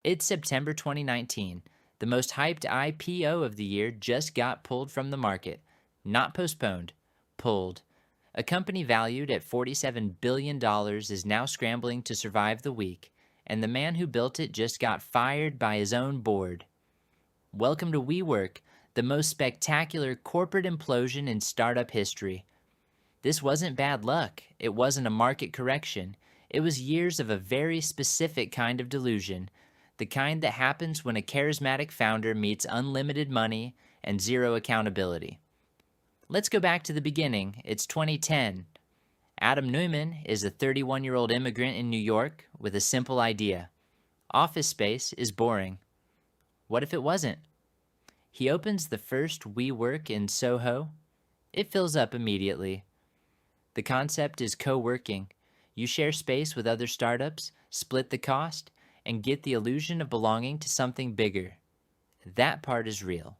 It's September 2019. The most hyped IPO of the year just got pulled from the market. Not postponed, pulled. A company valued at $47 billion is now scrambling to survive the week, and the man who built it just got fired by his own board. Welcome to WeWork, the most spectacular corporate implosion in startup history. This wasn't bad luck. It wasn't a market correction. It was years of a very specific kind of delusion, the kind that happens when a charismatic founder meets unlimited money and zero accountability. Let's go back to the beginning. It's 2010. Adam Neumann is a 31-year-old immigrant in New York with a simple idea. Office space is boring. What if it wasn't? He opens the first WeWork in Soho. It fills up immediately. The concept is coworking. You share space with other startups, split the cost, and get the illusion of belonging to something bigger. That part is real.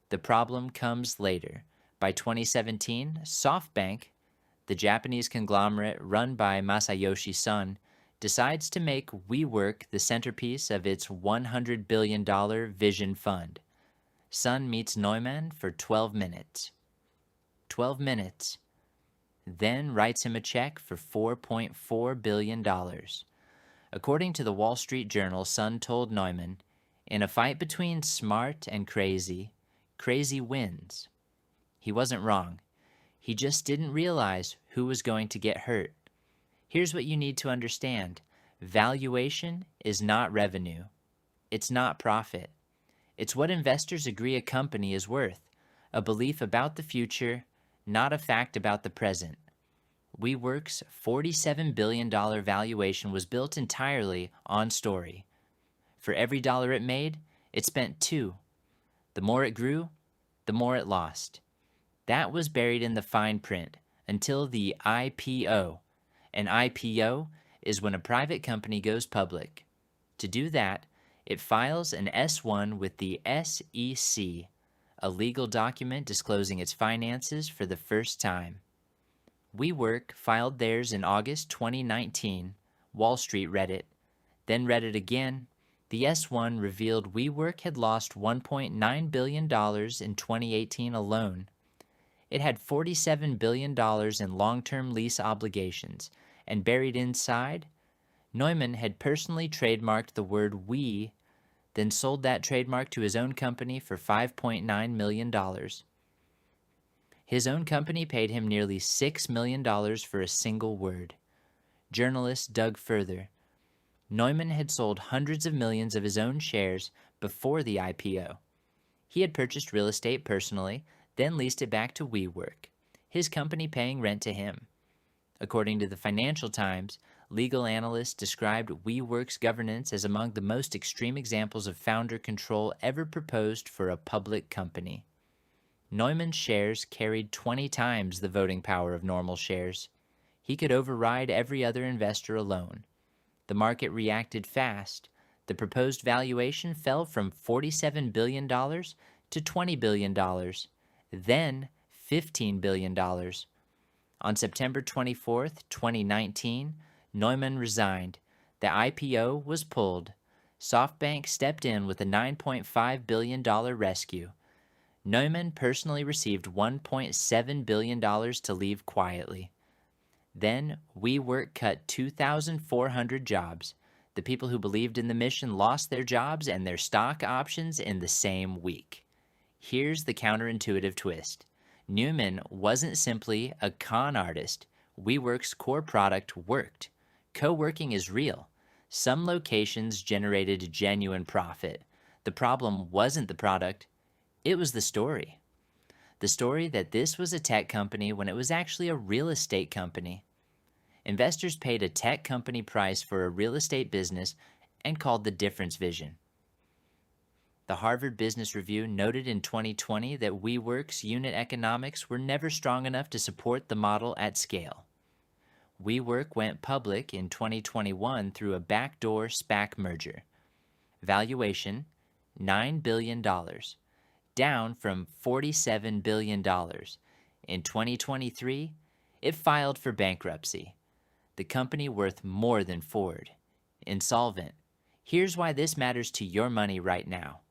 The problem comes later. By 2017, SoftBank, the Japanese conglomerate run by Masayoshi Son, decides to make WeWork the centerpiece of its $100 billion vision fund. Son meets Neumann for 12 minutes. 12 minutes. Then writes him a check for $4.4 billion. According to the Wall Street Journal, Son told Neumann, "In a fight between smart and crazy, crazy wins." He wasn't wrong. He just didn't realize who was going to get hurt. Here's what you need to understand. Valuation is not revenue. It's not profit. It's what investors agree a company is worth, a belief about the future, not a fact about the present. WeWork's $47 billion valuation was built entirely on story. For every dollar it made, it spent $2. The more it grew, the more it lost. That was buried in the fine print until the IPO. An IPO is when a private company goes public. To do that, it files an S-1 with the SEC, a legal document disclosing its finances for the first time. WeWork filed theirs in August 2019. Wall Street read it, then read it again. The S-1 revealed WeWork had lost $1.9 billion in 2018 alone. It had $47 billion in long-term lease obligations, and buried inside, Neumann had personally trademarked the word "we," then sold that trademark to his own company for $5.9 million. His own company paid him nearly $6 million for a single word. Journalists dug further. Neumann had sold hundreds of millions of his own shares before the IPO. He had purchased real estate personally, then leased it back to WeWork, his company paying rent to him. According to the Financial Times, legal analysts described WeWork's governance as among the most extreme examples of founder control ever proposed for a public company. Neumann's shares carried 20 times the voting power of normal shares. He could override every other investor alone. The market reacted fast. The proposed valuation fell from $47 billion to $20 billion, then $15 billion. On September 24, 2019, Neumann resigned. The IPO was pulled. SoftBank stepped in with a $9.5 billion rescue. Neumann personally received $1.7 billion to leave quietly. Then WeWork cut 2,400 jobs. The people who believed in the mission lost their jobs and their stock options in the same week. Here's the counterintuitive twist. Neumann wasn't simply a con artist. WeWork's core product worked. Co-working is real. Some locations generated genuine profit. The problem wasn't the product. It was the story. The story that this was a tech company when it was actually a real estate company. Investors paid a tech company price for a real estate business and called the difference vision. The Harvard Business Review noted in 2020 that WeWork's unit economics were never strong enough to support the model at scale. WeWork went public in 2021 through a backdoor SPAC merger. Valuation, $9 billion, down from $47 billion. In 2023, it filed for bankruptcy. The company worth more than Ford. Insolvent. Here's why this matters to your money right now.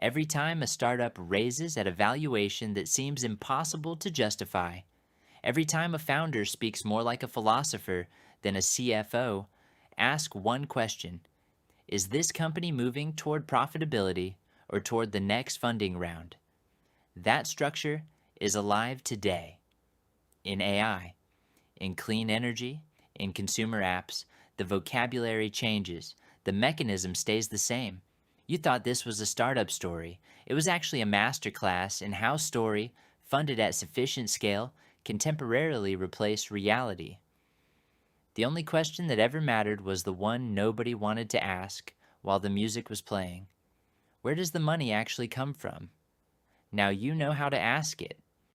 Every time a startup raises at a valuation that seems impossible to justify, every time a founder speaks more like a philosopher than a CFO, ask one question: is this company moving toward profitability or toward the next funding round? That structure is alive today in AI, in clean energy, in consumer apps. The vocabulary changes, the mechanism stays the same. You thought this was a startup story. It was actually a masterclass in how story, funded at sufficient scale, can temporarily replace reality. The only question that ever mattered was the one nobody wanted to ask while the music was playing. Where does the money actually come from? Now you know how to ask it.